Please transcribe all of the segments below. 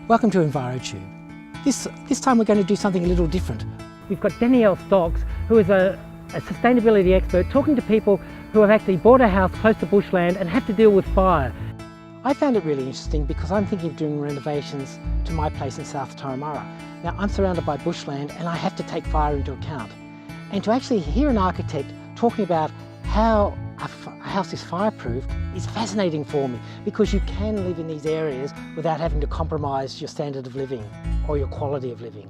Welcome to EnviroTube. This time we're going to do something a little different. We've got Danielle Stocks, who is a sustainability expert, talking to people who have actually bought a house close to bushland and have to deal with fire. I found it really interesting because I'm thinking of doing renovations to my place in South Turramurra. Now I'm surrounded by bushland and I have to take fire into account. And to actually hear an architect talking about how a house is fireproof is fascinating for me, because you can live in these areas without having to compromise your standard of living or your quality of living.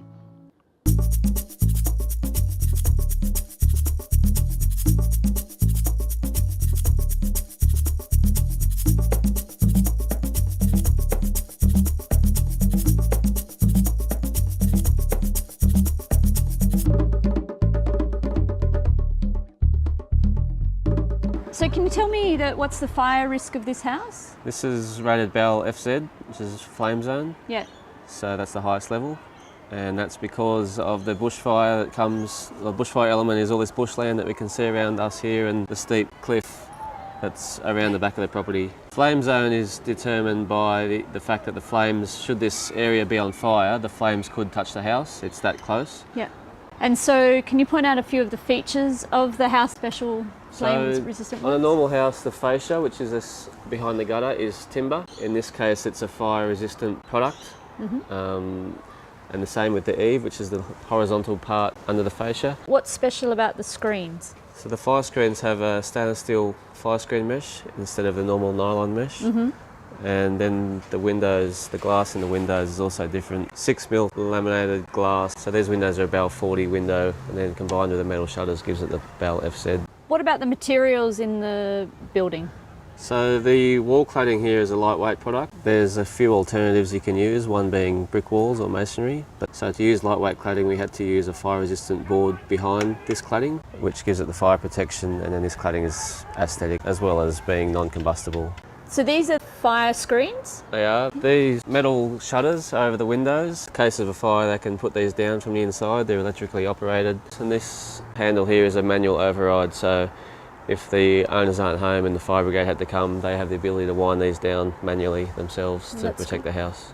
So can you tell me what's the fire risk of this house? This is rated BEL FZ, which is flame zone. Yeah. So that's the highest level. And that's because of the bushfire that comes. The bushfire element is all this bushland that we can see around us here and the steep cliff that's around the back of the property. Flame zone is determined by the fact that the flames, should this area be on fire, the flames could touch the house. It's that close. Yeah. And so can you point out a few of the features of the house special flame resistant On a ones? normal house, the fascia, which is this behind the gutter, is timber. In this case, it's a fire resistant product. And the same with the eave, which is the horizontal part under the fascia. What's special about the screens? So the fire screens have a stainless steel fire screen mesh instead of the normal nylon mesh. And then the windows, the glass in the windows is also different. 6mm laminated glass. So these windows are a BEL 40 window, and then combined with the metal shutters gives it the BEL FZ. What about the materials in the building? So the wall cladding here is a lightweight product. There's a few alternatives you can use, one being brick walls or masonry. So to use lightweight cladding, we had to use a fire resistant board behind this cladding, which gives it the fire protection, and then this cladding is aesthetic as well as being non-combustible. So these are fire screens? They are. These metal shutters over the windows. In case of a fire, they can put these down from the inside. They're electrically operated. And this handle here is a manual override, so if the owners aren't home and the fire brigade had to come, they have the ability to wind these down manually themselves to protect the house.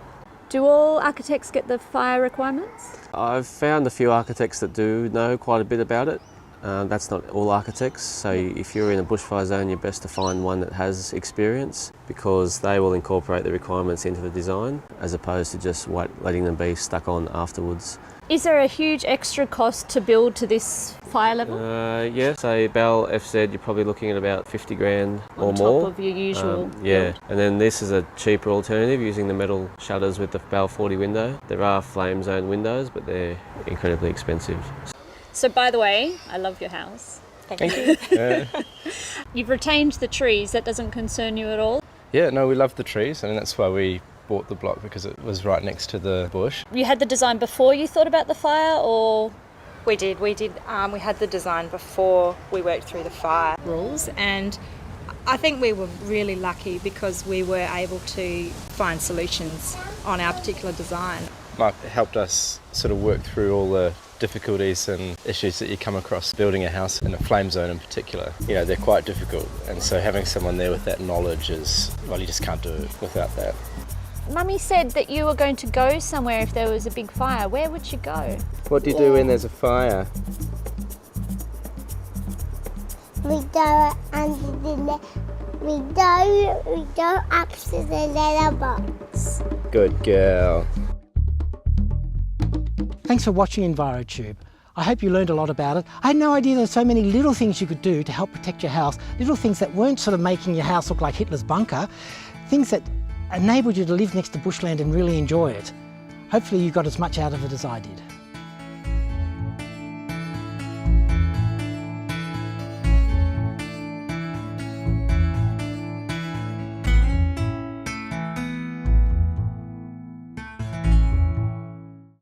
Do all architects get the fire requirements? I've found a few architects that do know quite a bit about it. That's not all architects, so if you're in a bushfire zone, you're best to find one that has experience, because they will incorporate the requirements into the design as opposed to just letting them be stuck on afterwards. Is there a huge extra cost to build to this fire level? Yes, a BEL FZ, you're probably looking at about 50 grand or more. On top of your usual yeah, build. and then this is a cheaper alternative using the metal shutters with the BEL 40 window. There are flame zone windows, but they're incredibly expensive. So by the way, I love your house. Thank you. You've retained the trees. That doesn't concern you at all? Yeah, no, we love the trees, and that's why we bought the block, because it was right next to the bush. You had the design before you thought about the fire, or? We did. We had the design before we worked through the fire rules, and I think we were really lucky because we were able to find solutions on our particular design. Mark helped us sort of work through all the difficulties and issues that you come across building a house in a flame zone in particular. You know, they're quite difficult, and so having someone there with that knowledge is, well, you just can't do it without that. Mummy said that you were going to go somewhere if there was a big fire. Where would you go? What do you do when there's a fire? We go up to the letterbox. Good girl. Thanks for watching EnviroTube. I hope you learned a lot about it. I had no idea there's so many little things you could do to help protect your house, little things that weren't sort of making your house look like Hitler's bunker, things that enabled you to live next to bushland and really enjoy it. Hopefully you got as much out of it as I did.